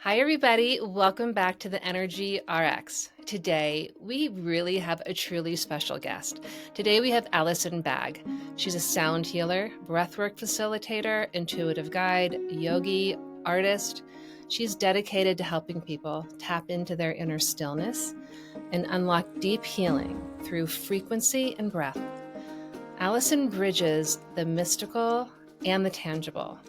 Hi, everybody. Welcome back to the Energy RX. Today, we really have a truly special guest. Today, we have Alison Bagg. She's a sound healer, breathwork facilitator, intuitive guide, yogi, artist. She's dedicated to helping people tap into their inner stillness and unlock deep healing through frequency and breath. Alison bridges the mystical and the tangible,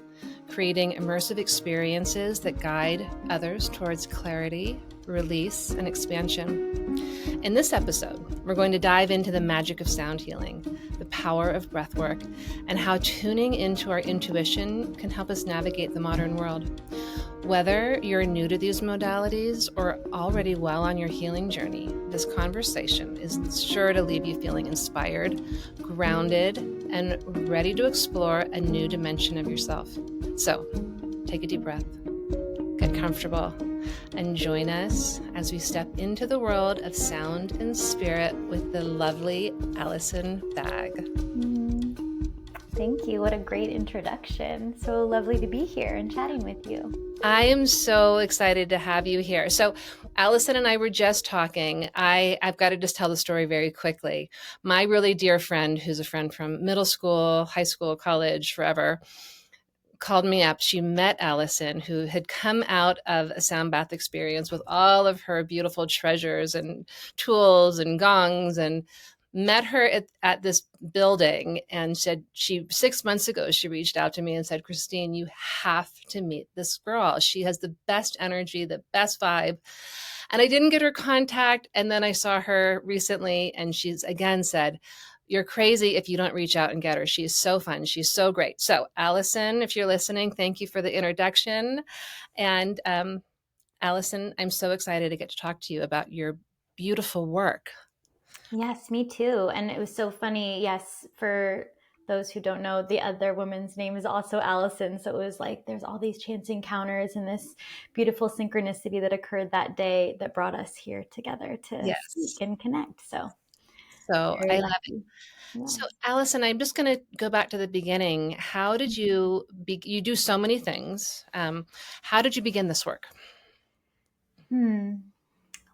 creating immersive experiences that guide others towards clarity, release, and expansion. In this episode, we're going to dive into the magic of sound healing, the power of breathwork, and how tuning into our intuition can help us navigate the modern world. Whether you're new to these modalities or already well on your healing journey, this conversation is sure to leave you feeling inspired, grounded, and ready to explore a new dimension of yourself. So, take a deep breath, get comfortable, and join us as we step into the world of sound and spirit with the lovely Alison Bagg. Thank you. What a great introduction. So lovely to be here and chatting with you. I am so excited to have you here. So, Allison and I were just talking. I've got to just tell the story very quickly. My really dear friend, who's a friend from middle school, high school, college, forever, called me up. She met Allison, who had come out of a sound bath experience with all of her beautiful treasures and tools and gongs, and met her at this building and said 6 months ago, she reached out to me and said, Christine, you have to meet this girl. She has the best energy, the best vibe. And I didn't get her contact. And then I saw her recently and she's again said, you're crazy if you don't reach out and get her. She's so fun. She's so great. So Allison, if you're listening, thank you for the introduction. And Allison, I'm so excited to get to talk to you about your beautiful work. Yes, me too. And it was so funny. Yes, for those who don't know, the other woman's name is also Allison. So it was like there's all these chance encounters and this beautiful synchronicity that occurred that day that brought us here together to speak Yes. and connect. So very I love it. lucky. Yeah. So Allison, I'm just going to go back to the beginning. How did you you do so many things. How did you begin this work?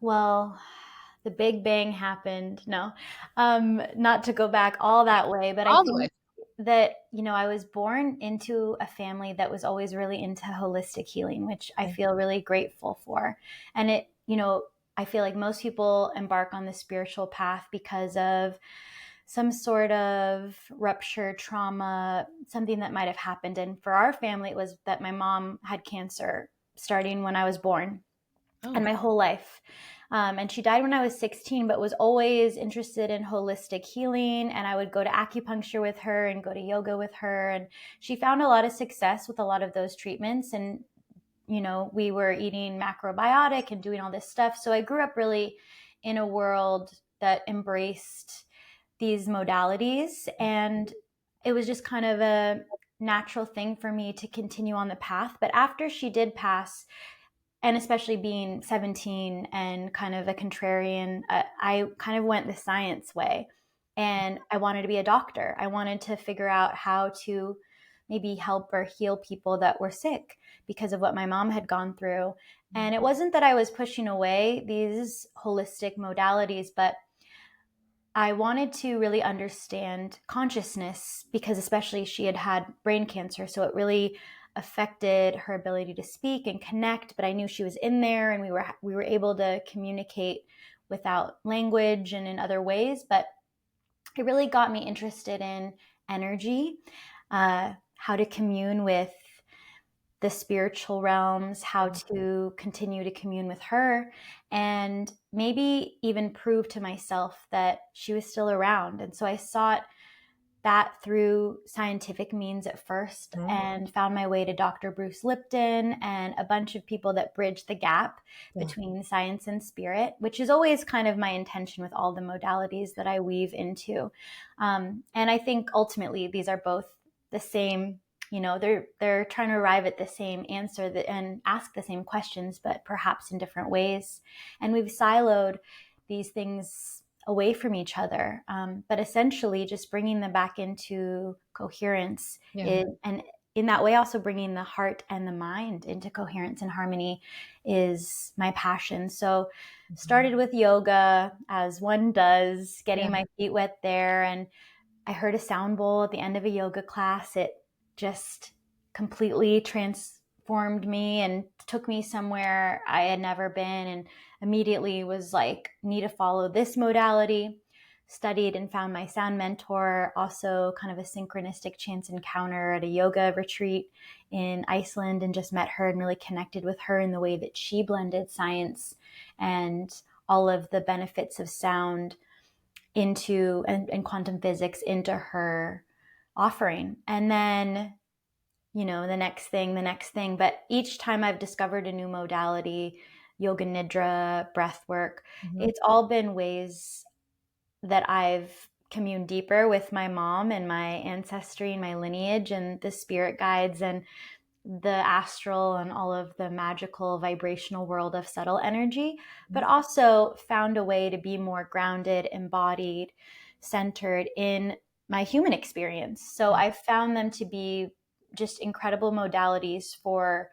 Well, the Big Bang happened. No, not to go back all that way, but I All the way. think that, I was born into a family that was always really into holistic healing, which I feel really grateful for. And I feel like most people embark on the spiritual path because of some sort of rupture, trauma, something that might have happened. And for our family, it was that my mom had cancer starting when I was born and my whole life. And she died when I was 16, but was always interested in holistic healing. And I would go to acupuncture with her and go to yoga with her. And she found a lot of success with a lot of those treatments. And, we were eating macrobiotic and doing all this stuff. So I grew up really in a world that embraced these modalities. And it was just kind of a natural thing for me to continue on the path. But after she did pass, and especially being 17 and kind of a contrarian, I kind of went the science way. And I wanted to be a doctor. I wanted to figure out how to maybe help or heal people that were sick because of what my mom had gone through. And it wasn't that I was pushing away these holistic modalities, but I wanted to really understand consciousness because especially she had had brain cancer. So it really affected her ability to speak and connect, but I knew she was in there and we were able to communicate without language and in other ways. But it really got me interested in energy, how to commune with the spiritual realms, how to continue to commune with her, and maybe even prove to myself that she was still around. And so I sought that through scientific means at first and found my way to Dr. Bruce Lipton and a bunch of people that bridge the gap between science and spirit, which is always kind of my intention with all the modalities that I weave into. And I think ultimately these are both the same. They're trying to arrive at the same answer and ask the same questions, but perhaps in different ways. And we've siloed these things away from each other, but essentially just bringing them back into coherence and in that way, also bringing the heart and the mind into coherence and harmony is my passion. So started with yoga, as one does, getting Yeah. my feet wet there. And I heard a sound bowl at the end of a yoga class. It just completely transformed me and took me somewhere I had never been, and immediately was like, need to follow this modality. Studied and found my sound mentor, also kind of a synchronistic chance encounter at a yoga retreat in Iceland, and just met her and really connected with her in the way that she blended science and all of the benefits of sound into and quantum physics into her offering. And then, the next thing. But each time I've discovered a new modality, yoga nidra, breath work, Mhm. it's all been ways that I've communed deeper with my mom and my ancestry and my lineage and the spirit guides and the astral and all of the magical vibrational world of subtle energy, but also found a way to be more grounded, embodied, centered in my human experience. So I found them to be just incredible modalities for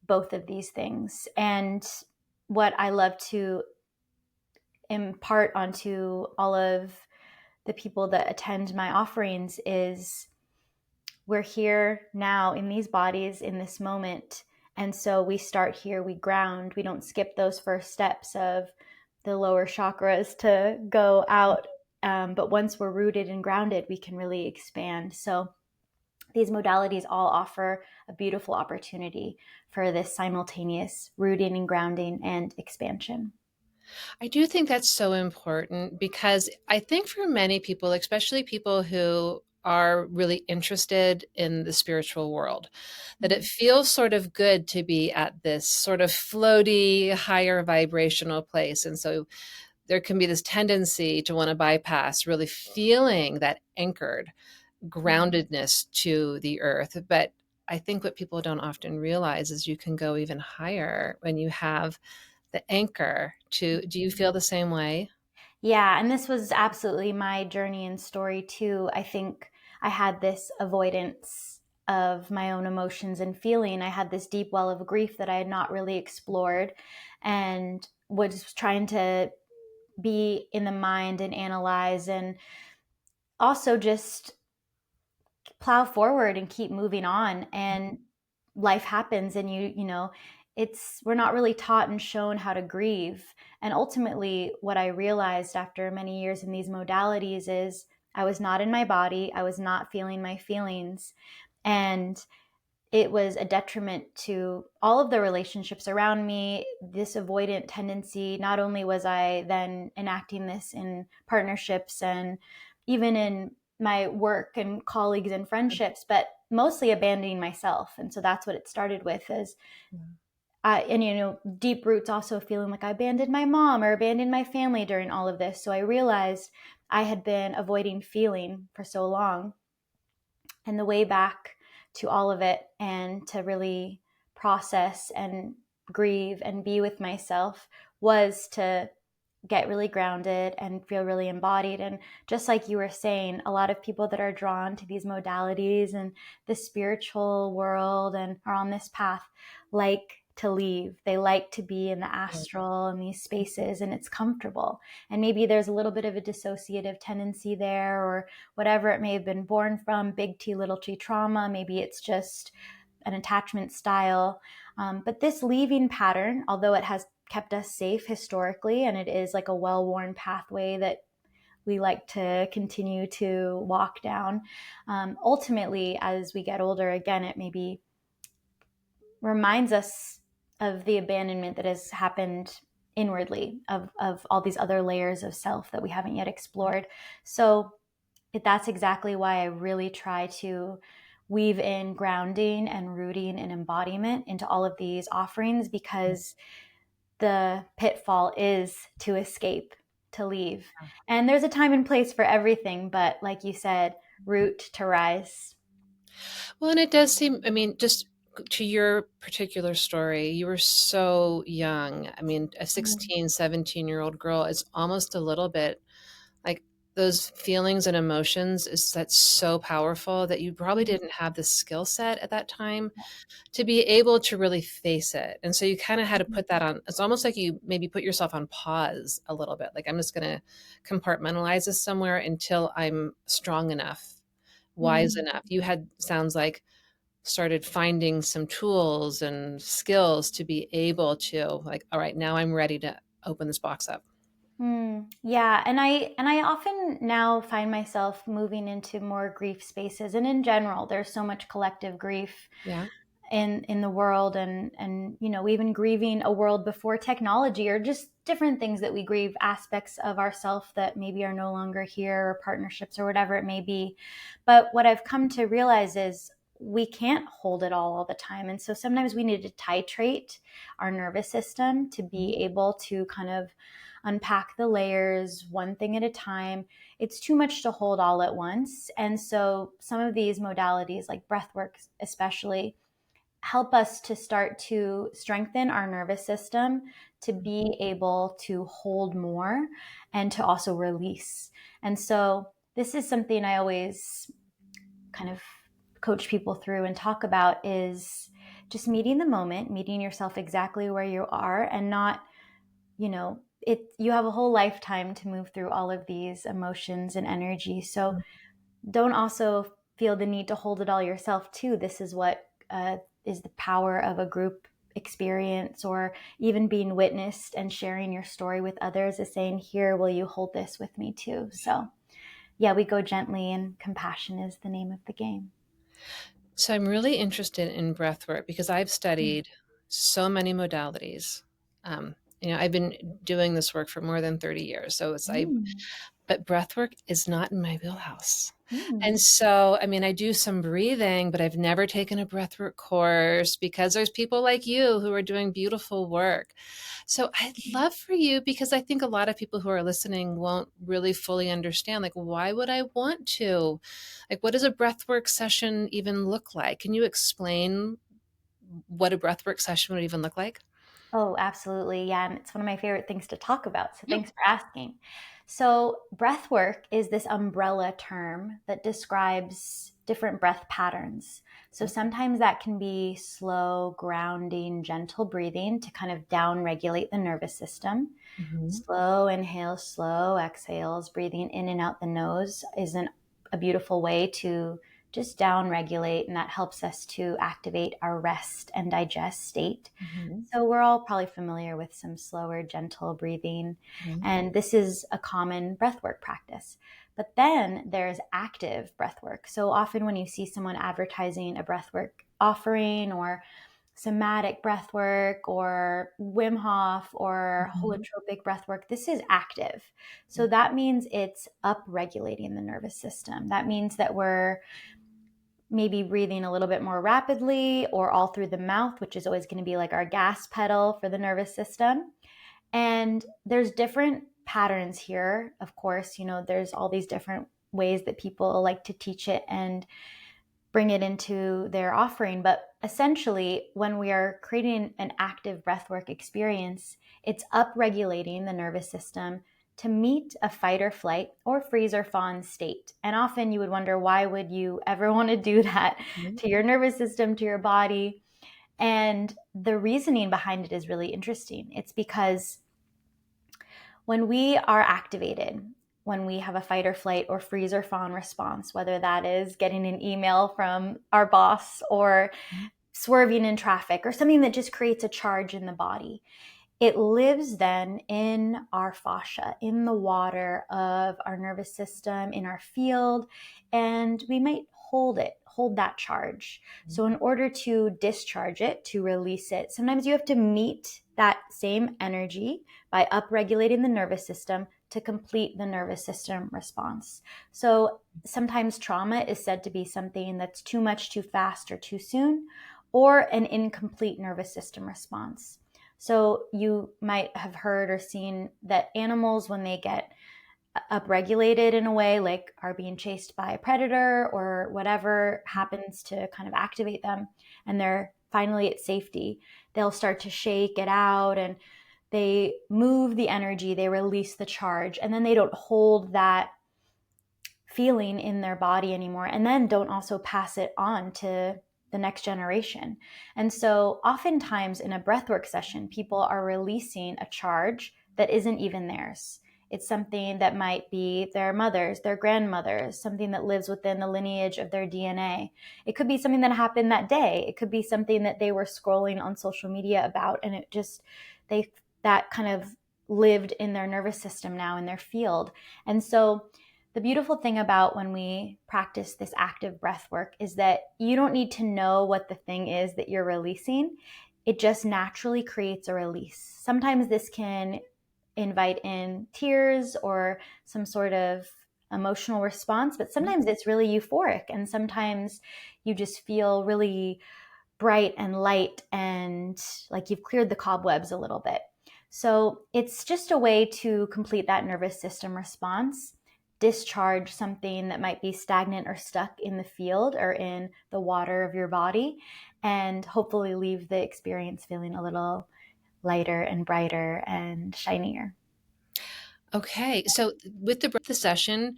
both of these things. And what I love to impart onto all of the people that attend my offerings is, we're here now in these bodies in this moment. And so we start here, we ground, we don't skip those first steps of the lower chakras to go out. But once we're rooted and grounded, we can really expand. So these modalities all offer a beautiful opportunity for this simultaneous rooting and grounding and expansion. I do think that's so important because I think for many people, especially people who are really interested in the spiritual world, that it feels sort of good to be at this sort of floaty, higher vibrational place. And so there can be this tendency to want to bypass really feeling that anchored groundedness to the earth. But I think what people don't often realize is you can go even higher when you have the anchor to. Do you feel the same way? Yeah, and this was absolutely my journey and story too. I think I had this avoidance of my own emotions and feeling. I had this deep well of grief that I had not really explored, and was trying to be in the mind and analyze, and also just plow forward and keep moving on. And life happens, and it's, we're not really taught and shown how to grieve. And ultimately what I realized after many years in these modalities is, I was not in my body, I was not feeling my feelings, and it was a detriment to all of the relationships around me. This avoidant tendency, not only was I then enacting this in partnerships and even in my work and colleagues and friendships, but mostly abandoning myself. And so that's what it started with, is and deep roots, also feeling like I abandoned my mom or abandoned my family during all of this. So I realized I had been avoiding feeling for so long, and the way back to all of it, and to really process and grieve and be with myself, was to get really grounded and feel really embodied. And just like you were saying, a lot of people that are drawn to these modalities and the spiritual world and are on this path like to leave. They like to be in the astral and these spaces, and it's comfortable. And maybe there's a little bit of a dissociative tendency there, or whatever it may have been born from, big T, little t trauma. Maybe it's just an attachment style. But this leaving pattern, although it has kept us safe historically, and it is like a well-worn pathway that we like to continue to walk down. Ultimately, as we get older, again, it maybe reminds us of the abandonment that has happened inwardly, of all these other layers of self that we haven't yet explored. So that's exactly why I really try to weave in grounding and rooting and embodiment into all of these offerings, because the pitfall is to escape, to leave. And there's a time and place for everything, but like you said, root to rise. Well, and it does seem, I mean, just to your particular story, you were so young. I mean, a Mm. 16, 17-year-old girl is almost a little bit like those feelings and emotions is that's so powerful that you probably didn't have the skill set at that time to be able to really face it. And so you kind of had to put that on. It's almost like you maybe put yourself on pause a little bit. Like, I'm just going to compartmentalize this somewhere until I'm strong enough, wise Mm-hmm. enough. You had, sounds like, started finding some tools and skills to be able to, like, all right, now I'm ready to open this box up. Yeah, and I often now find myself moving into more grief spaces, and in general, there's so much collective grief Yeah. in the world, and even grieving a world before technology, or just different things that we grieve, aspects of ourself that maybe are no longer here, or partnerships, or whatever it may be. But what I've come to realize is we can't hold it all the time, and so sometimes we need to titrate our nervous system to be able to kind of unpack the layers one thing at a time. It's too much to hold all at once, and so some of these modalities, like breathwork especially, help us to start to strengthen our nervous system to be able to hold more and to also release. And so this is something I always kind of coach people through and talk about, is just meeting the moment, meeting yourself exactly where you are, and not, you have a whole lifetime to move through all of these emotions and energy. So don't also feel the need to hold it all yourself too. This is what is the power of a group experience, or even being witnessed and sharing your story with others, is saying, here, will you hold this with me too? So yeah, we go gently, and compassion is the name of the game. So I'm really interested in breath work because I've studied so many modalities. I've been doing this work for more than 30 years. So Mm. but breath work is not in my wheelhouse. And Mm. so, I mean, I do some breathing, but I've never taken a breathwork course because there's people like you who are doing beautiful work. So I'd love for you, because I think a lot of people who are listening won't really fully understand, like, why would I want to? Like, what does a breathwork session even look like? Can you explain what a breathwork session would even look like? Oh, absolutely. Yeah. And it's one of my favorite things to talk about. So Yep. thanks for asking. So, breath work is this umbrella term that describes different breath patterns. So, sometimes that can be slow, grounding, gentle breathing to kind of down regulate the nervous system. Mm-hmm. Slow inhales, slow exhales, breathing in and out the nose is a beautiful way to just down regulate. And that helps us to activate our rest and digest state. Mm-hmm. So we're all probably familiar with some slower, gentle breathing. Mm-hmm. And this is a common breathwork practice. But then there's active breathwork. So often when you see someone advertising a breathwork offering, or somatic breathwork, or Wim Hof, or Mm-hmm. holotropic breathwork, this is active. So that means it's up regulating the nervous system. That means that we're maybe breathing a little bit more rapidly, or all through the mouth, which is always going to be like our gas pedal for the nervous system. And there's different patterns here. Of course, there's all these different ways that people like to teach it and bring it into their offering. But essentially, when we are creating an active breathwork experience, it's up regulating the nervous system to meet a fight or flight or freeze or fawn state. And often you would wonder, why would you ever want to do that to your nervous system, to your body? And the reasoning behind it is really interesting. It's because when we are activated, when we have a fight or flight or freeze or fawn response, whether that is getting an email from our boss, or swerving in traffic, or something that just creates a charge in the body, it lives then in our fascia, in the water of our nervous system, in our field, and we might hold that charge. So in order to discharge it, to release it, sometimes you have to meet that same energy by upregulating the nervous system to complete the nervous system response. So sometimes trauma is said to be something that's too much, too fast, or too soon, or an incomplete nervous system response. So you might have heard or seen that animals, when they get upregulated in a way, like are being chased by a predator or whatever happens to kind of activate them, and they're finally at safety, they'll start to shake it out, and they move the energy, they release the charge, and then they don't hold that feeling in their body anymore, and then don't also pass it on to the next generation. And so oftentimes in a breathwork session, people are releasing a charge that isn't even theirs. It's something that might be their mother's, their grandmother's, something that lives within the lineage of their DNA. It could be something that happened that day. It could be something that they were scrolling on social media about, and it just, that kind of lived in their nervous system now, in their field. And so the beautiful thing about when we practice this active breath work is that you don't need to know what the thing is that you're releasing. It just naturally creates a release. Sometimes this can invite in tears or some sort of emotional response, but sometimes it's really euphoric, and sometimes you just feel really bright and light and like you've cleared the cobwebs a little bit. So it's just a way to complete that nervous system response, discharge something that might be stagnant or stuck in the field or in the water of your body, and hopefully leave the experience feeling a little lighter and brighter and shinier. Okay. So with the session,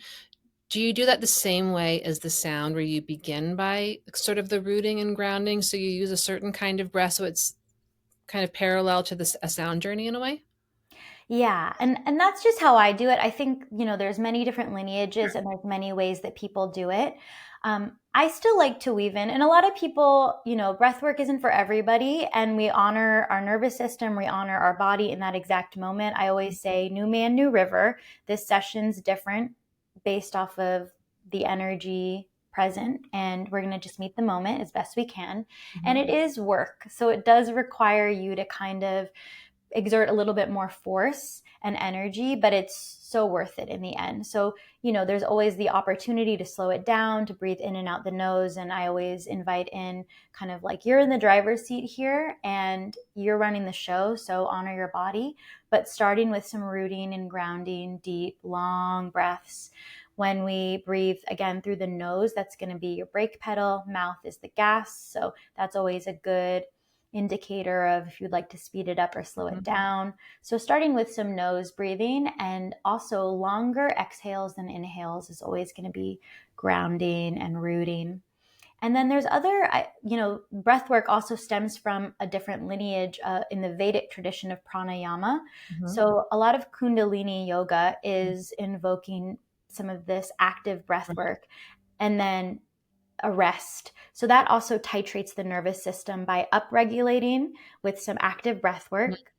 do you do that the same way as the sound, where you begin by sort of the rooting and grounding? So you use a certain kind of breath, so it's kind of parallel to a sound journey in a way? Yeah, and that's just how I do it. I think, there's many different Sure. lineages and there's many ways that people do it. I still like to weave in, and a lot of people, breath work isn't for everybody, and we honor our nervous system, we honor our body in that exact moment. I always say, new man, new river. This session's different based off of the energy present, and we're going to just meet the moment as best we can. And Mhm. it is work. So it does require you to kind of exert a little bit more force and energy, but it's so worth it in the end. So, there's always the opportunity to slow it down, to breathe in and out the nose. And I always invite in kind of like, you're in the driver's seat here and you're running the show. So honor your body, but starting with some rooting and grounding, deep, long breaths. When we breathe again through the nose, that's going to be your brake pedal. Mouth is the gas. So that's always a good indicator of if you'd like to speed it up or slow it Mhm. down. So starting with some nose breathing and also longer exhales than inhales is always going to be grounding and rooting. And then there's breath work also stems from a different lineage in the Vedic tradition of pranayama. Mhm. So a lot of Kundalini yoga is invoking some of this active breath Right. work, and then a rest. So that also titrates the nervous system by upregulating with some active breath Mhm. work,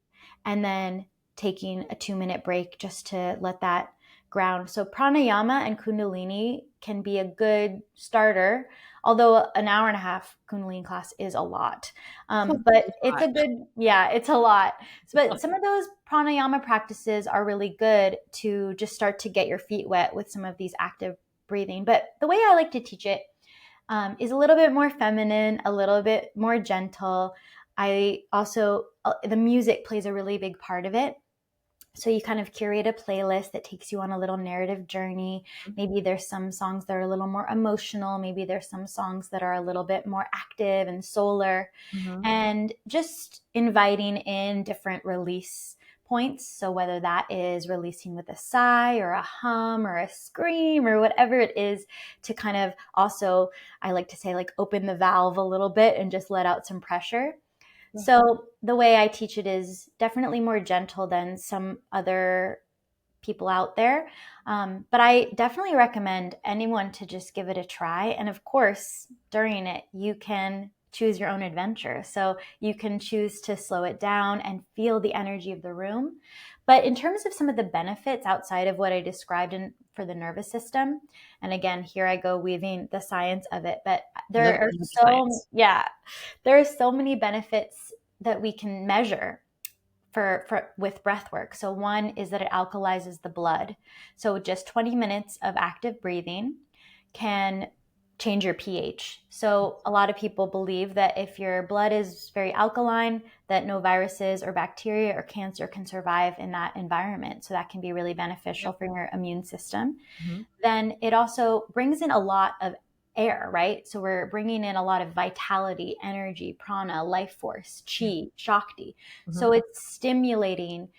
and then taking a 2-minute break just to let that ground. So pranayama and kundalini can be a good starter, although an hour and a half kundalini class is a lot. But it's Hot. a good, yeah, it's a lot. But some of those pranayama practices are really good to just start to get your feet wet with some of these active breathing. But the way I like to teach it is a little bit more feminine, a little bit more gentle. I also, the music plays a really big part of it. So you kind of curate a playlist that takes you on a little narrative journey. Maybe there's some songs that are a little more emotional. Maybe there's some songs that are a little bit more active and solar, Mhm. and just inviting in different release points. So whether that is releasing with a sigh or a hum or a scream or whatever it is, to kind of also, I like to say, like, open the valve a little bit and just let out some pressure. Yeah. So the way I teach it is definitely more gentle than some other people out there. But I definitely recommend anyone to just give it a try. And of course, during it, you can choose your own adventure. So you can choose to slow it down and feel the energy of the room. But in terms of some of the benefits outside of what I described for the nervous system, and again, here I go weaving the science of it, but Love there are the science. there are so many benefits that we can measure with breath work. So one is that it alkalizes the blood. So just 20 minutes of active breathing can change your pH. So a lot of people believe that if your blood is very alkaline, that no viruses or bacteria or cancer can survive in that environment. So that can be really beneficial Yep. for your immune system. Mhm. Then it also brings in a lot of air, right? So we're bringing in a lot of vitality, energy, prana, life force, Yeah. chi, shakti. So Mhm. it's stimulating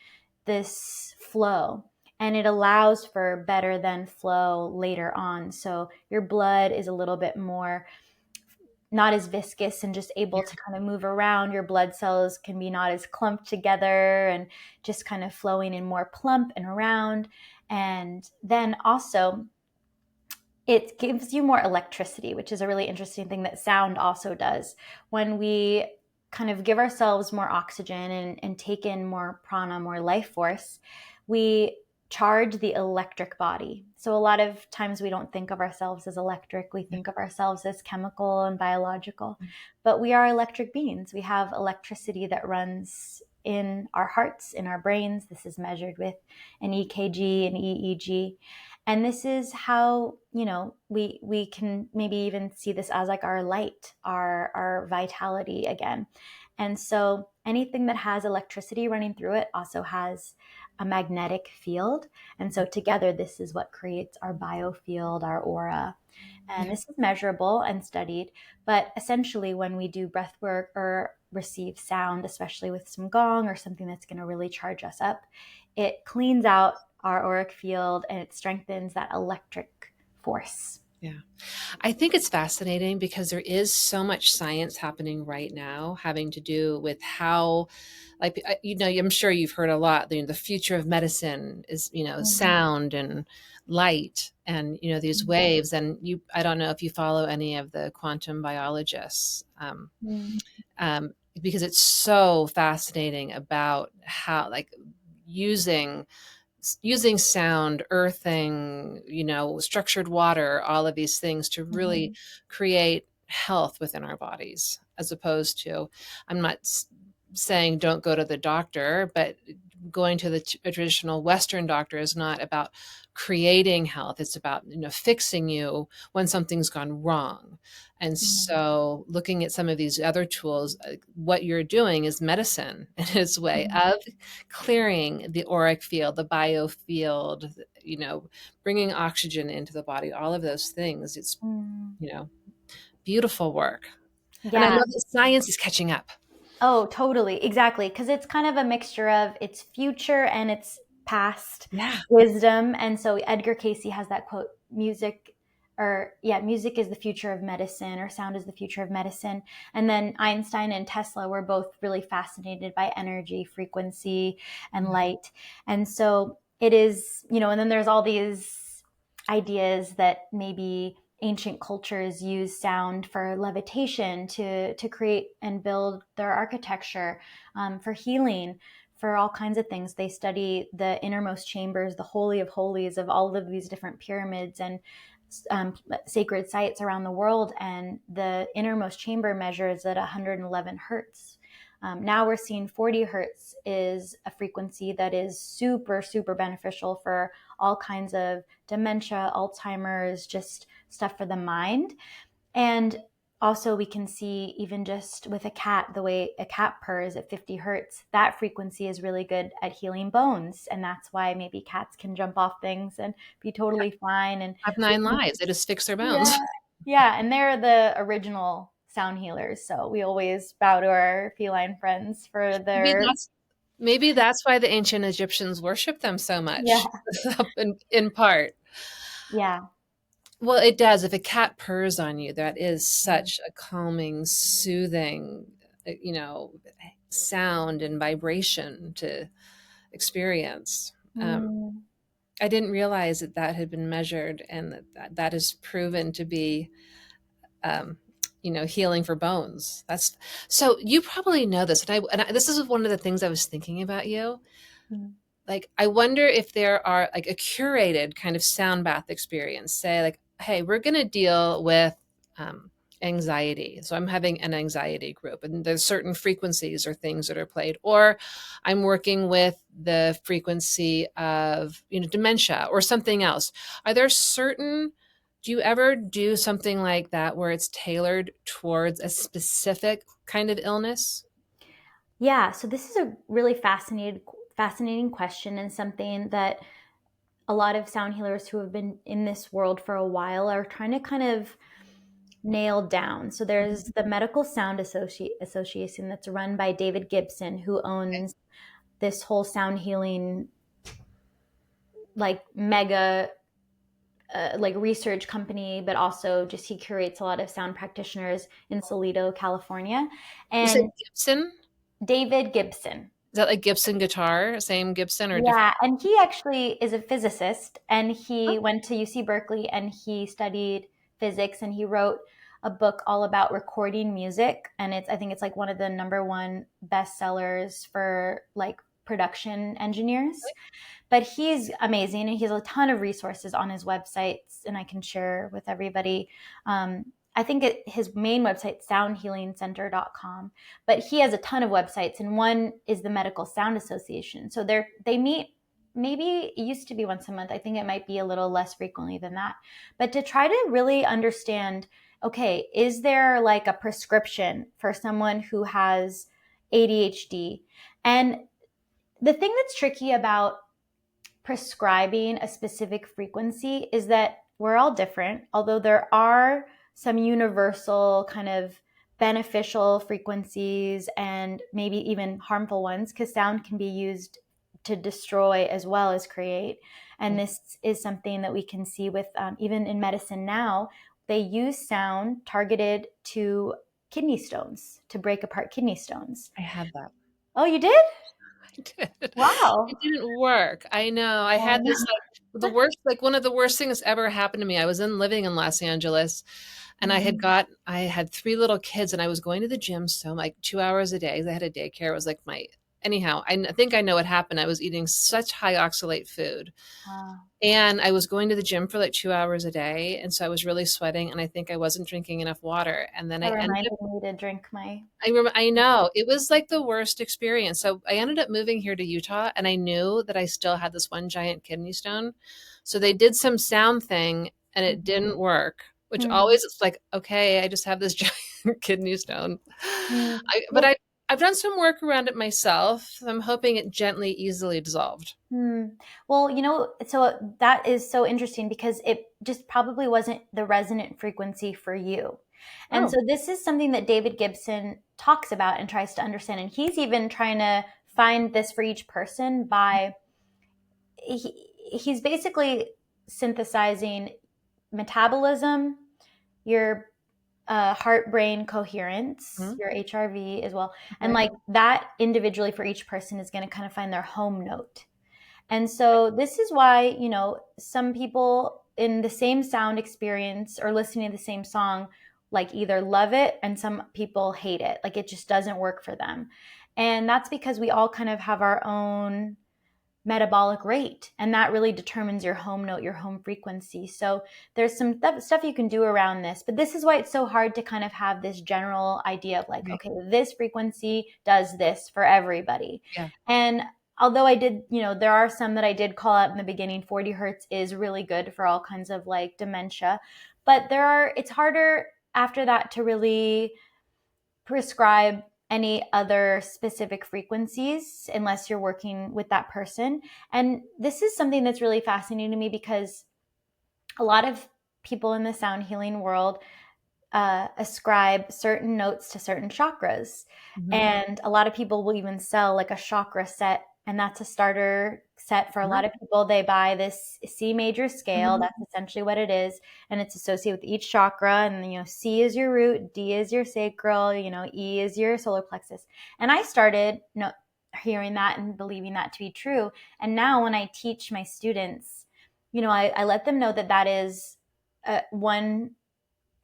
this flow. and it allows for better than flow later on. So your blood is a little bit more not as viscous and just able to kind of move around. Your blood cells can be not as clumped together and just kind of flowing in more plump and around. And then also, it gives you more electricity, which is a really interesting thing that sound also does. When we kind of give ourselves more oxygen and take in more prana, more life force, we charge the electric body. So a lot of times we don't think of ourselves as electric. We think of ourselves as chemical and biological, but we are electric beings. We have electricity that runs in our hearts, in our brains. This is measured with an EKG, an EEG. And this is how, we can maybe even see this as like our light, our vitality again. And so anything that has electricity running through it also has a magnetic field. And so together, this is what creates our biofield, our aura. And this is measurable and studied. But essentially, when we do breath work or receive sound, especially with some gong or something that's going to really charge us up, it cleans out our auric field and it strengthens that electric force. Yeah. I think it's fascinating because there is so much science happening right now having to do with how, like, I'm sure you've heard a lot, the future of medicine is, sound and light and, these waves. And I don't know if you follow any of the quantum biologists, because it's so fascinating about how, like, using sound, earthing, structured water, all of these things to really create health within our bodies, as opposed to, I'm not saying don't go to the doctor, but going to the traditional Western doctor is not about creating health. It's about, fixing you when something's gone wrong. And so looking at some of these other tools, what you're doing is medicine in its way of clearing the auric field, the biofield, bringing oxygen into the body, all of those things. It's, beautiful work. And I Yeah. love that science is catching up. Oh, totally. Exactly. Because it's kind of a mixture of its future and its past Yeah. wisdom. And so Edgar Casey has that quote, music is the future of medicine, or sound is the future of medicine. And then Einstein and Tesla were both really fascinated by energy, frequency, and light. And so it is, and then there's all these ideas that maybe ancient cultures use sound for levitation to create and build their architecture, for healing, for all kinds of things. They study the innermost chambers, the holy of holies of all of these different pyramids and sacred sites around the world. And the innermost chamber measures at 111 hertz. Now we're seeing 40 hertz is a frequency that is super, super beneficial for all kinds of dementia, Alzheimer's, just stuff for the mind. And also we can see, even just with a cat, the way a cat purrs at 50 hertz, that frequency is really good at healing bones. And that's why maybe cats can jump off things and be totally fine. And Have 9 lives. They just fix their bones. yeah, yeah, and they're the original sound healers. So we always bow to our feline friends for Maybe their, that's maybe that's why the ancient Egyptians worshiped them so yeah, much, in part. yeah. Well, it does. If a cat purrs on you, that is such a calming, soothing, you know, sound and vibration to experience. Mm, I didn't realize that that had been measured and that is proven to be, um, healing for bones. That's so. You probably know this, and this is one of the things I was thinking about you. mm, Like, I wonder if there are like a curated kind of sound bath experience. Say, like, hey, we're going to deal with um, anxiety. So I'm having an anxiety group, and there's certain frequencies or things that are played, or I'm working with the frequency of, dementia or something else. Are there certain Do you ever do something like that where it's tailored towards a specific kind of illness? yeah, so this is a really fascinating question, and something that a lot of sound healers who have been in this world for a while are trying to kind of nail down. So there's the Medical Sound Association that's run by David Gibson, who owns this whole sound healing like mega like research company, but also just he curates a lot of sound practitioners in Toledo, California. You said And Gibson? David Gibson. Is that like Gibson guitar? Same Gibson or different? Yeah, and he actually is a physicist, and Oh, he went to UC Berkeley and he studied physics, and he wrote a book all about recording music, and I think it's like one of the number one bestsellers for like production engineers. But he's amazing, and he has a ton of resources on his websites, and I can share with everybody. I think his main website, soundhealingcenter.com, but he has a ton of websites, and one is the Medical Sound Association. So they meet, maybe it used to be once a month. I think it might be a little less frequently than that. But to try to really understand, okay, is there like a prescription for someone who has ADHD? And the thing that's tricky about prescribing a specific frequency is that we're all different, although there are some universal kind of beneficial frequencies and maybe even harmful ones, because sound can be used to destroy as well as create. And this is something that we can see with even in medicine now. They use sound targeted to kidney stones, to break apart kidney stones. I had that. Oh, you did? I did. Wow. It didn't work. I know. I Oh, had no. this the worst, like one of the worst things ever happened to me. I was living in Los Angeles, and Mhm. I had three little kids, and I was going to the gym so like 2 hours a day. I had a daycare. It was like my anyhow. Think I know what happened. I was eating such high oxalate food, Wow. and I was going to the gym for like 2 hours a day, and so I was really sweating, and I think I wasn't drinking enough water, and then I That ended up reminded me to drink my I tea. know. It was like the worst experience. So I ended up moving here to Utah, and I knew that I still had this one giant kidney stone. So they did some sound thing and it Mhm. didn't work, which Mm, always it's like, okay, I just have this giant kidney stone. mm. But Well, I've done some work around it myself. So I'm hoping it gently, easily dissolved. well, so that is so interesting because it just probably wasn't the resonant frequency for you. And Oh. so this is something that David Gibson talks about and tries to understand. And he's even trying to find this for each person by he's basically synthesizing metabolism, your heart brain coherence, Mhm. your HRV as well. And Okay. like that individually for each person is going to kind of find their home note. And so this is why, some people in the same sound experience or listening to the same song, like either love it and some people hate it. Like it just doesn't work for them. And that's because we all kind of have our own metabolic rate, and that really determines your home note, your home frequency. So there's some stuff you can do around this, but this is why it's so hard to kind of have this general idea of like, Right. okay, this frequency does this for everybody. Yeah. And although I did, there are some that I did call out in the beginning. 40 hertz is really good for all kinds of like dementia, but it's harder after that to really prescribe any other specific frequencies unless you're working with that person. And this is something that's really fascinating to me because a lot of people in the sound healing world ascribe certain notes to certain chakras. Mhm. And a lot of people will even sell like a chakra set, and that's a starter set for a lot of people. They buy this C major scale. Mhm. That's essentially what it is. And it's associated with each chakra. And, C is your root, D is your sacral, E is your solar plexus. And I started hearing that and believing that to be true. And now when I teach my students, I let them know that that is one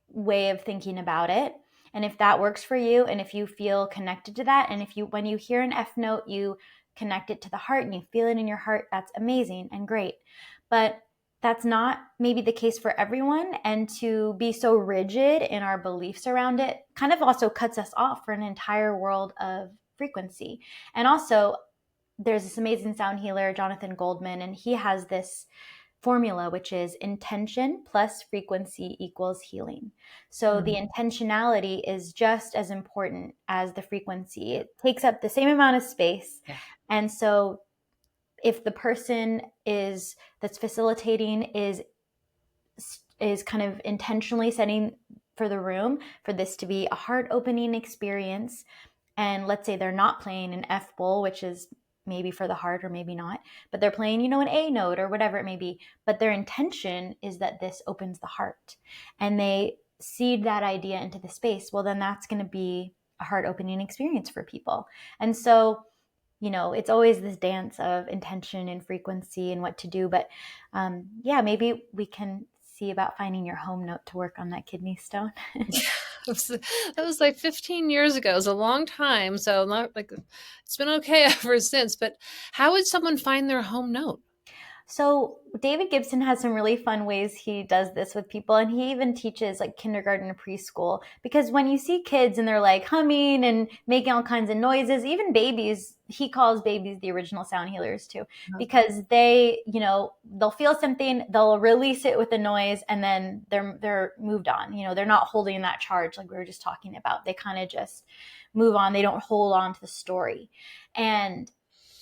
way of thinking about it. And if that works for you, and if you feel connected to that, and if when you hear an F note, you connect it to the heart and you feel it in your heart, that's amazing and great. But that's not maybe the case for everyone. And to be so rigid in our beliefs around it kind of also cuts us off for an entire world of frequency. And also, there's this amazing sound healer, Jonathan Goldman, and he has this formula, which is intention plus frequency equals healing. So the Mhm. intentionality is just as important as the frequency. It takes up the same amount of space. Yeah. And so if the person that's facilitating is kind of intentionally setting for the room for this to be a heart opening experience, and let's say they're not playing an F bowl, which is maybe for the heart or maybe not, but they're playing, an A note or whatever it may be. But their intention is that this opens the heart, and they seed that idea into the space. Well, then that's going to be a heart opening experience for people. And so, it's always this dance of intention and frequency and what to do. But yeah, maybe we can see about finding your home note to work on that kidney stone. That was like 15 years ago. It was a long time. So not like it's been okay ever since. But how would someone find their home note? So David Gibson has some really fun ways he does this with people, and he even teaches like kindergarten and preschool, because when you see kids and they're like humming and making all kinds of noises, even babies, he calls babies the original sound healers too, because they, they'll feel something, they'll release it with a noise, and then they're moved on. They're not holding that charge like we were just talking about. They kind of just move on. They don't hold on to the story. And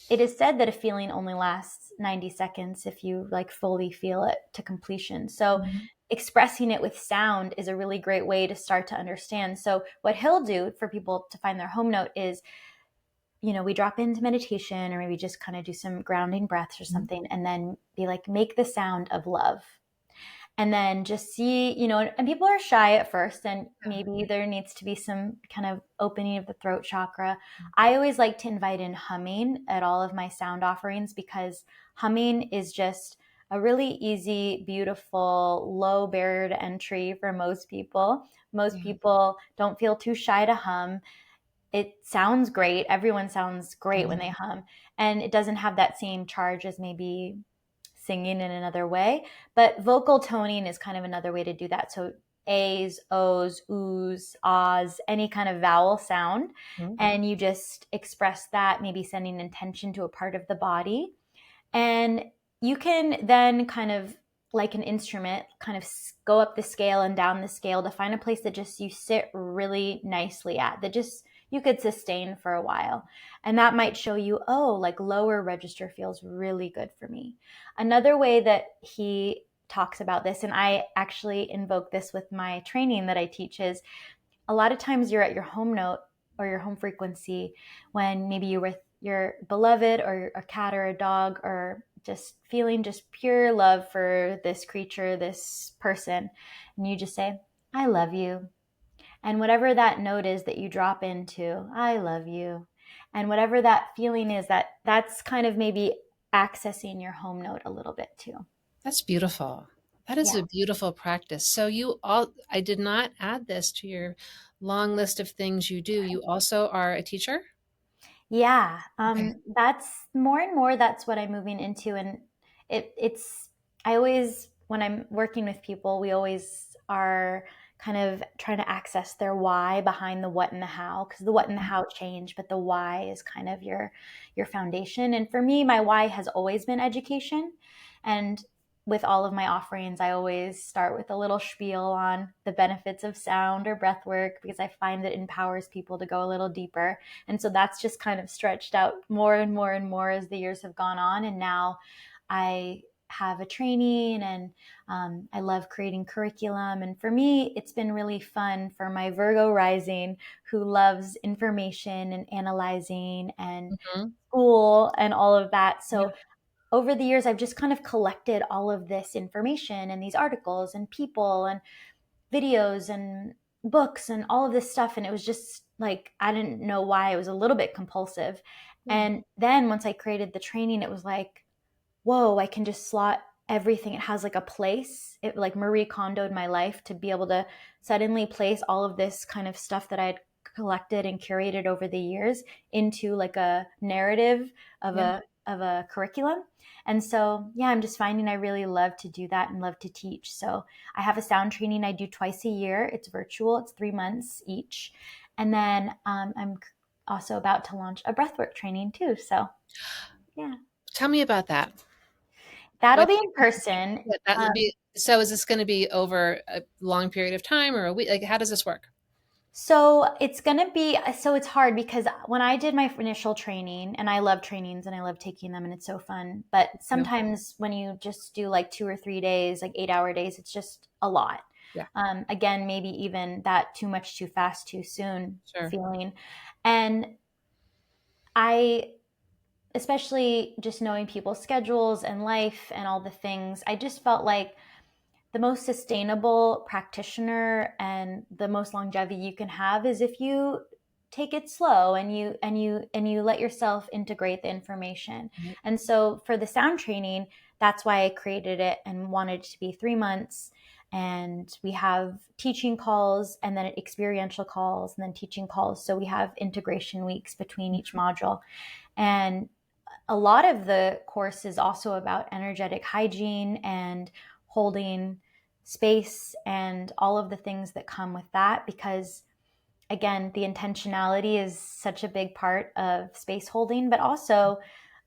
it is said that a feeling only lasts 90 seconds if you like fully feel it to completion. So expressing it with sound is a really great way to start to understand. So what he'll do for people to find their home note is, we drop into meditation or maybe just kind of do some grounding breaths or something, and then be like, make the sound of love. And then just see, and people are shy at first, and maybe there needs to be some kind of opening of the throat chakra. I always like to invite in humming at all of my sound offerings, because humming is just a really easy, beautiful, low barrier to entry for most people. Most people don't feel too shy to hum. It sounds great. Everyone sounds great when they hum, and it doesn't have that same charge as maybe singing in another way. But vocal toning is kind of another way to do that. So A's, O's, oohs, ahs, any kind of vowel sound. And you just express that, maybe sending intention to a part of the body. And you can then kind of, like an instrument, kind of go up the scale and down the scale to find a place that just you sit really nicely at, that just you could sustain for a while. And that might show you, oh, like lower register feels really good for me. Another way that he talks about this, and I actually invoke this with my training that I teach, is a lot of times you're at your home note or your home frequency when maybe you're with your beloved or a cat or a dog, or just feeling just pure love for this creature, this person. And you just say, I love you. And whatever that note is that you drop into, I love you. And whatever that feeling is, that's kind of maybe accessing your home note a little bit too. That's beautiful. That is Yeah. a beautiful practice. So I did not add this to your long list of things you do. You also are a teacher? Yeah, Okay. that's more and more, that's what I'm moving into. And I always, when I'm working with people, we always are kind of trying to access their why behind the what and the how, because the what and the how change, but the why is kind of your foundation. And for me, my why has always been education. And with all of my offerings, I always start with a little spiel on the benefits of sound or breath work, because I find it empowers people to go a little deeper. And so that's just kind of stretched out more and more and more as the years have gone on. And now I have a training, and I love creating curriculum. And for me, it's been really fun for my Virgo rising, who loves information and analyzing and Mhm. school and all of that. Yeah. So over the years, I've just kind of collected all of this information and these articles and people and videos and books and all of this stuff. And it was just like, I didn't know why. It was a little bit compulsive. Yeah. And then once I created the training, it was like, whoa, I can just slot everything. It has like a place. It like Marie Kondoed my life to be able to suddenly place all of this kind of stuff that I had collected and curated over the years into like a narrative of Yeah. a curriculum. And so, yeah, I'm just finding I really love to do that and love to teach. So I have a sound training I do twice a year. It's virtual. It's 3 months each. And then I'm also about to launch a breathwork training too. So, yeah. Tell me about that. That'll What be in person. Yeah, that would be so is this gonna be over a long period of time or a week? Like, how does this work? So it's going to be, so it's hard because when I did my initial training, and I love trainings and I love taking them and it's so fun, but Yeah. sometimes when you just do like 2 or 3 days, like 8-hour days, it's just a lot. Yeah. Again, maybe even that too much, too fast, too soon Sure. feeling. And I especially just knowing people's schedules and life and all the things, I just felt like the most sustainable practitioner and the most longevity you can have is if you take it slow and you let yourself integrate the information. Right. And so for the sound training, that's why I created it and wanted it to be 3 months. And we have teaching calls and then experiential calls and then teaching calls. So we have integration weeks between each module. And a lot of the course is also about energetic hygiene and holding space and all of the things that come with that, because again, the intentionality is such a big part of space holding. But also,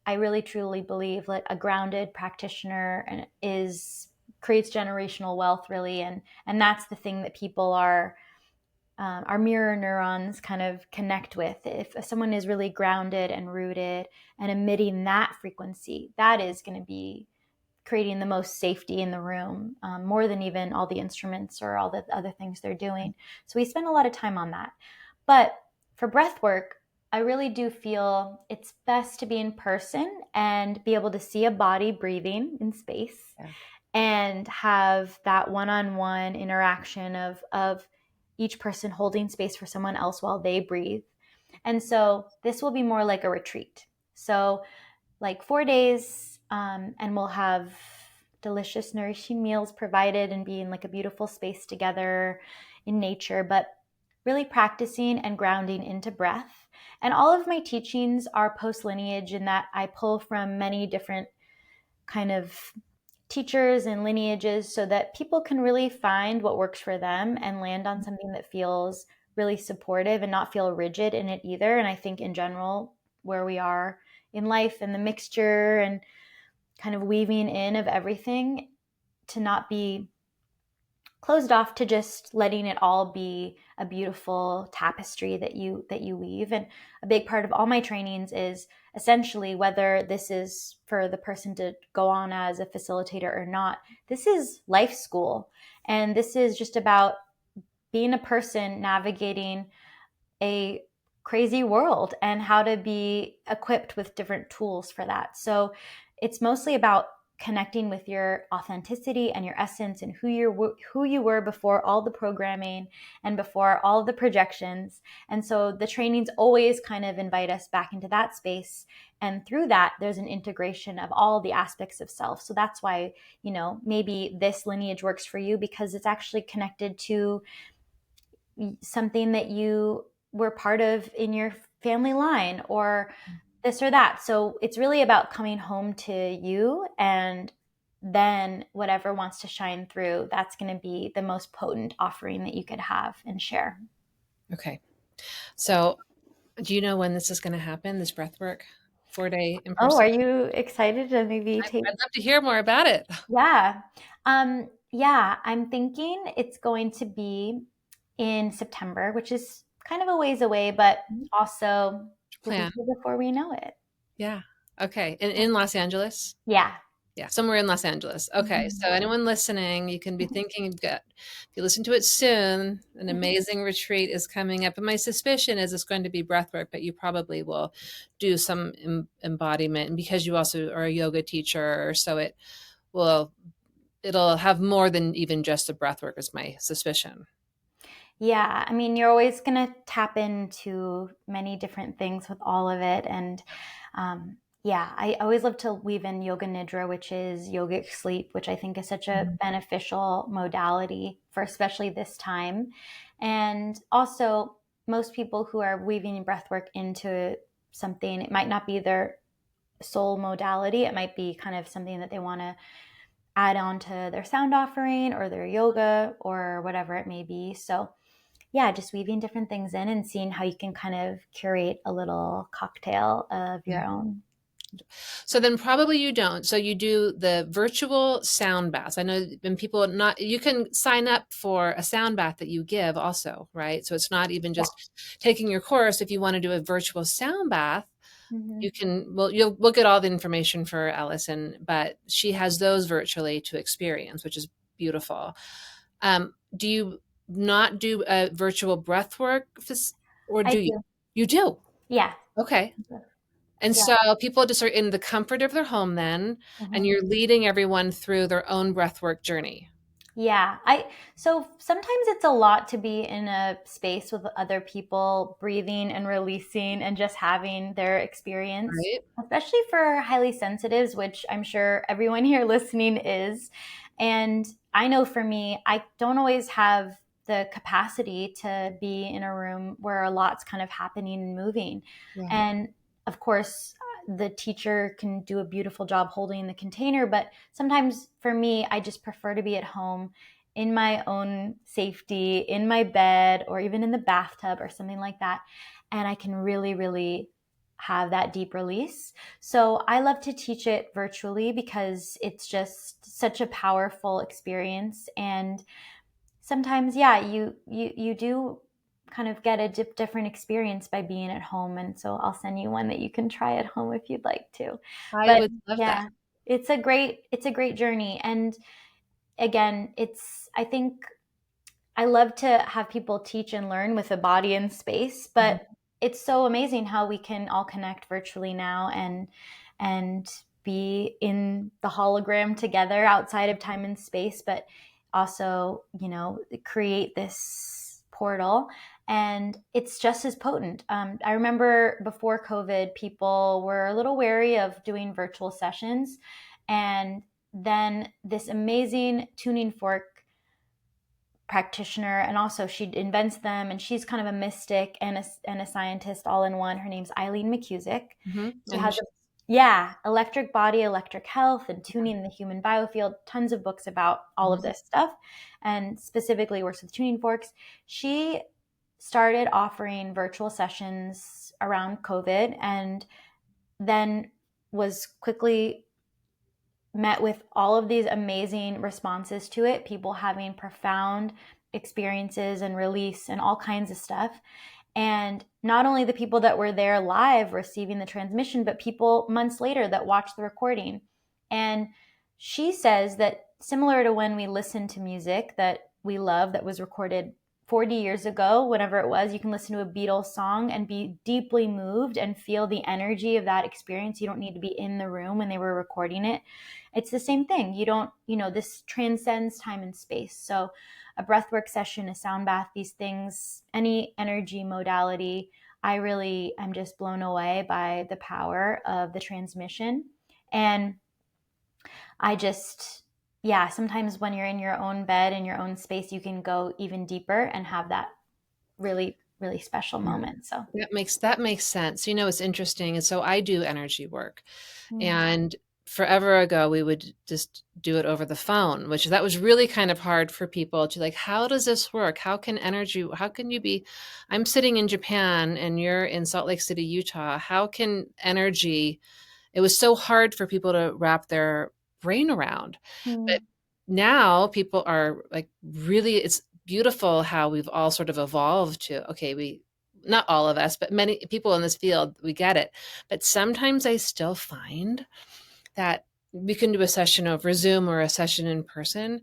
I really truly believe that a grounded practitioner is creates generational wealth, really. And that's the thing that people are our mirror neurons kind of connect with. If someone is really grounded and rooted and emitting that frequency, that is going to be creating the most safety in the room, more than even all the instruments or all the other things they're doing. So we spend a lot of time on that. But for breath work, I really do feel it's best to be in person and be able to see a body breathing in space, Yeah. and have that one-on-one interaction of each person holding space for someone else while they breathe. And so this will be more like a retreat. So like 4 days, and we'll have delicious, nourishing meals provided and be in like a beautiful space together in nature, but really practicing and grounding into breath. And all of my teachings are post lineage in that I pull from many different kind of teachers and lineages so that people can really find what works for them and land on something that feels really supportive and not feel rigid in it either. And I think in general, where we are in life and the mixture and kind of weaving in of everything, to not be closed off to just letting it all be a beautiful tapestry that you weave. And a big part of all my trainings is essentially, whether this is for the person to go on as a facilitator or not, this is life school, and this is just about being a person navigating a crazy world and how to be equipped with different tools for that. So it's mostly about connecting with your authenticity and your essence and who you were before all the programming and before all the projections. And so the trainings always kind of invite us back into that space, and through that there's an integration of all the aspects of self. So that's why, maybe this lineage works for you, because it's actually connected to something that you were part of in your family line, or this or that. So it's really about coming home to you, and then whatever wants to shine through, that's going to be the most potent offering that you could have and share. Okay. So do you know when this is going to happen, this breath work? 4-day in Oh, person? are you excited to maybe take? I'd love to hear more about it. Yeah. Yeah, I'm thinking it's going to be in September, which is kind of a ways away, but also will be Plan. here before we know it. Yeah. Okay. In Los Angeles? Yeah. Yeah, somewhere in Los Angeles. Okay. So Mhm. anyone listening, you can be thinking you've got, if you listen to it soon, an Mhm. amazing retreat is coming up. And my suspicion is it's going to be breath work, but you probably will do some embodiment. And because you also are a yoga teacher, so will, it'll have more than even just the breath work is my suspicion. Yeah, I mean, you're always going to tap into many different things with all of it. And yeah, I always love to weave in yoga nidra, which is yogic sleep, which I think is such a beneficial modality for especially this time. And also, most people who are weaving breathwork into something, it might not be their sole modality. It might be kind of something that they want to add on to their sound offering or their yoga or whatever it may be. So yeah, just weaving different things in and seeing how you can kind of curate a little cocktail of Yeah. your own. So then probably you don't. So you do the virtual sound baths. I know when people not, you can sign up for a sound bath that you give also, right? So it's not even Yeah. just taking your course. If you want to do a virtual sound bath, Mm-hmm. you can, well, we'll get all the information for Allison, but she has those virtually to experience, which is beautiful. Do you not do a virtual breath work or I do you? do. You do. Yeah. Okay. And Yeah. so people just are in the comfort of their home then, and Mhm. you're leading everyone through their own breathwork journey. Yeah, so sometimes it's a lot to be in a space with other people, breathing and releasing and just having their experience, Right? especially for highly sensitives, which I'm sure everyone here listening is. And I know for me, I don't always have the capacity to be in a room where a lot's kind of happening and moving. Yeah. And of course, the teacher can do a beautiful job holding the container, but sometimes for me, I just prefer to be at home in my own safety, in my bed, or even in the bathtub or something like that. And I can really, really have that deep release. So I love to teach it virtually because it's just such a powerful experience. And sometimes, yeah, you do kind of get a different experience by being at home. And so I'll send you one that you can try at home if you'd like to. I But would love that. yeah, it's a great journey. And again, I think I love to have people teach and learn with a body and space, Mhm. but it's so amazing how we can all connect virtually now and be in the hologram together outside of time and space, but also, create this portal. And it's just as potent. I remember before COVID, people were a little wary of doing virtual sessions. And then this amazing tuning fork practitioner, and also she invents them, and she's kind of a mystic and a scientist all in one. Her name's Eileen McCusick. She I know has she. electric body, electric health, and tuning the human biofield, tons of books about all of Mhm. this stuff, and specifically works with tuning forks. She started offering virtual sessions around COVID, and then was quickly met with all of these amazing responses to it, people having profound experiences and release and all kinds of stuff. And not only the people that were there live receiving the transmission, but people months later that watched the recording. And she says that similar to when we listen to music that we love that was recorded 40 years ago, whenever it was, you can listen to a Beatles song and be deeply moved and feel the energy of that experience. You don't need to be in the room when they were recording it. It's the same thing. You don't, this transcends time and space. So a breathwork session, a sound bath, these things, any energy modality, I really am just blown away by the power of the transmission. And I just, yeah, sometimes when you're in your own bed, in your own space, you can go even deeper and have that really, really special Yeah. moment. So, That makes sense. What's interesting is so I do energy work. mm, And forever ago, we would just do it over the phone, which that was really kind of hard for people to like, how does this work? How can you be, I'm sitting in Japan and you're in Salt Lake City, Utah. How can energy, it was so hard for people to wrap their brain around. But mm, now people are like, really, it's beautiful how we've all sort of evolved to, okay, not all of us, but many people in this field, we get it. But sometimes I still find that we can do a session over Zoom or a session in person,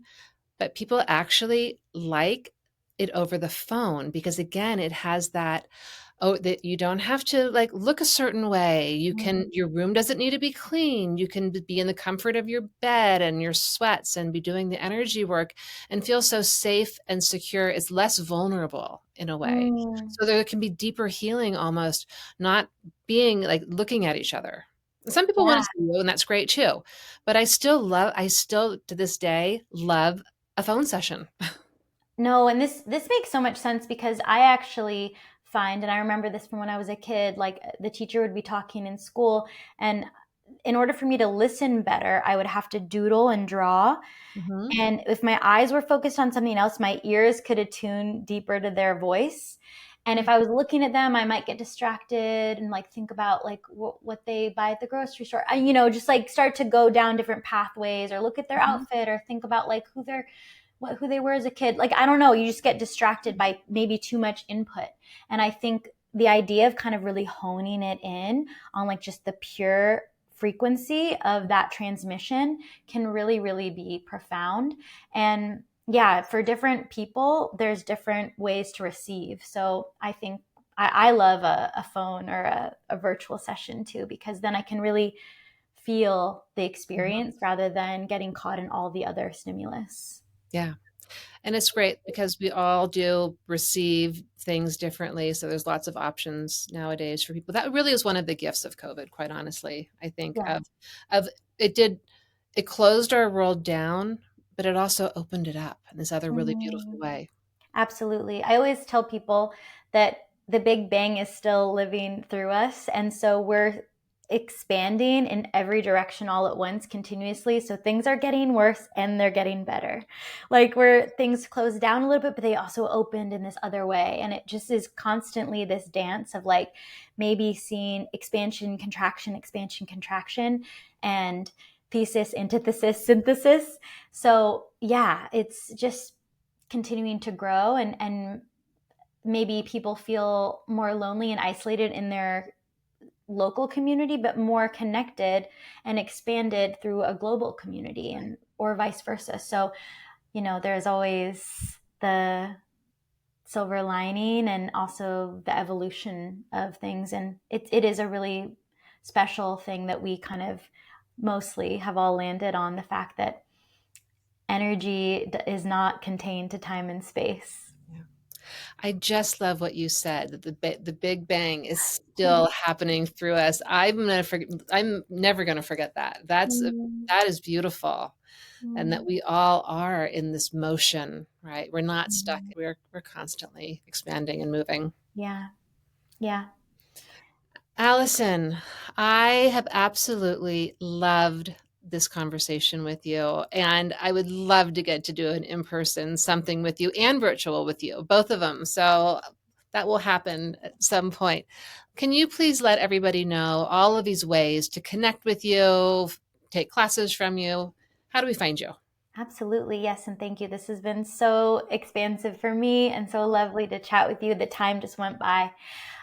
but people actually like it over the phone because again, it has that, oh, that you don't have to like look a certain way. mm, Your room doesn't need to be clean. You can be in the comfort of your bed and your sweats and be doing the energy work and feel so safe and secure. It's less vulnerable in a way. mm. So there can be deeper healing almost, not being like looking at each other. Some people want Yeah. to see you, and that's great too. But I still to this day love a phone session. No, and this makes so much sense because I actually find, and I remember this from when I was a kid, like the teacher would be talking in school, and in order for me to listen better, I would have to doodle and draw. Mhm. And if my eyes were focused on something else, my ears could attune deeper to their voice. And if Yeah. I was looking at them, I might get distracted and like think about like what they buy at the grocery store. Just like start to go down different pathways or look at their Mhm. outfit or think about like who they were as a kid. Like I don't know, you just get distracted by maybe too much input. And I think the idea of kind of really honing it in on like just the pure frequency of that transmission can really, really be profound. And yeah, for different people, there's different ways to receive. So I think I love a phone or a virtual session too, because then I can really feel the Mhm. experience rather than getting caught in all the other stimulus. Yeah. And it's great because we all do receive things differently. So there's lots of options nowadays for people. That really is one of the gifts of COVID, quite honestly. I think Yeah. of it did it closed our world down, but it also opened it up in this other really beautiful Mhm. way. Absolutely. I always tell people that the Big Bang is still living through us. And so we're expanding in every direction all at once continuously. So things are getting worse and they're getting better. Like where things closed down a little bit, but they also opened in this other way. And it just is constantly this dance of like maybe seeing expansion, contraction, and thesis, antithesis, synthesis. So yeah, it's just continuing to grow, and maybe people feel more lonely and isolated in their local community but more connected and expanded through a global community, and or vice versa. So there's always the silver lining and also the evolution of things, and it is a really special thing that we kind of mostly have all landed on, the fact that energy is not contained to time and space. Yeah. I just love what you said that the Big Bang is still happening through us. I'm never going to forget that. Mm, That is beautiful. And that mm, we all are in this motion, right? We're not stuck. mm. We're constantly expanding and moving. Yeah, yeah. Allison, I have absolutely loved this conversation with you, and I would love to get to do an in-person something with you and virtual with you, both of them. So that will happen at some point. Can you please let everybody know all of these ways to connect with you, take classes from you? How do we find you? Absolutely. Yes. And thank you. This has been so expansive for me and so lovely to chat with you. The time just went by.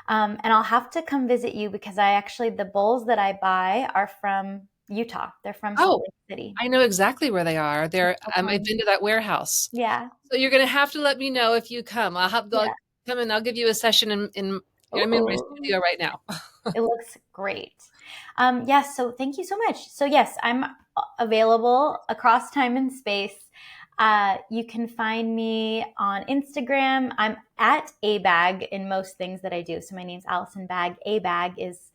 And I'll have to come visit you because the bowls that I buy are from Utah. They're from Salt Oh, Lake City. I know exactly where they are. I'll I've come. been to that warehouse. Yeah. So you're gonna have to let me know if you come. I'll Yeah. come and I'll give you a session I'm in my Ooh. studio right now. It looks great. Yes, so thank you so much. So, yes, I'm available across time and space. You can find me on Instagram. I'm at abag in most things that I do. So, my name's Alison Bagg. Abag is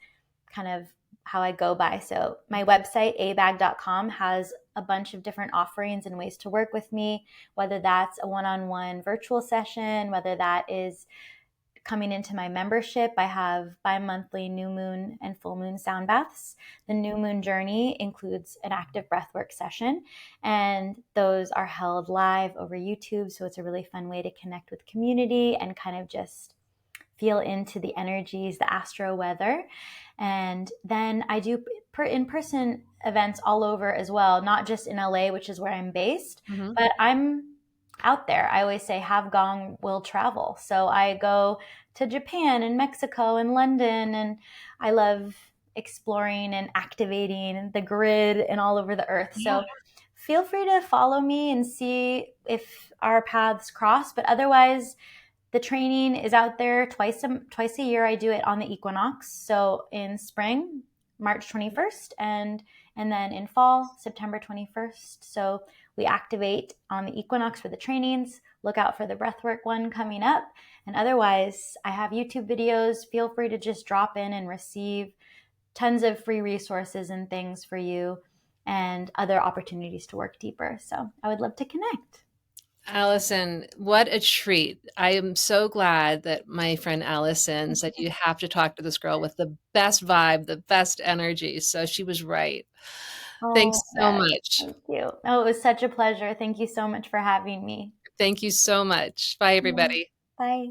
kind of how I go by. So, my website, abag.com, has a bunch of different offerings and ways to work with me, whether that's a one on one virtual session, whether that is coming into my membership. I have bi-monthly new moon and full moon sound baths. The new moon journey includes an active breathwork session, and those are held live over YouTube. So it's a really fun way to connect with community and kind of just feel into the energies, the astro weather. And then I do in-person events all over as well, not just in LA, which is where I'm based, Mhm. but I'm out there. I always say have gone will travel. So I go to Japan and Mexico and London, and I love exploring and activating the grid and all over the earth. Yeah. So feel free to follow me and see if our paths cross, but otherwise the training is out there twice a year. I do it on the equinox. So in spring, March 21st, and then in fall, September 21st. So we activate on the equinox for the trainings. Look out for the breathwork one coming up. And otherwise, I have YouTube videos. Feel free to just drop in and receive tons of free resources and things for you, and other opportunities to work deeper. So I would love to connect. Allison, what a treat. I am so glad that my friend Allison said you have to talk to this girl with the best vibe, the best energy. So she was right. Oh, Thanks so yes. much. Thank you. Oh, it was such a pleasure. Thank you so much for having me. Thank you so much. Bye, Yeah. everybody. Bye.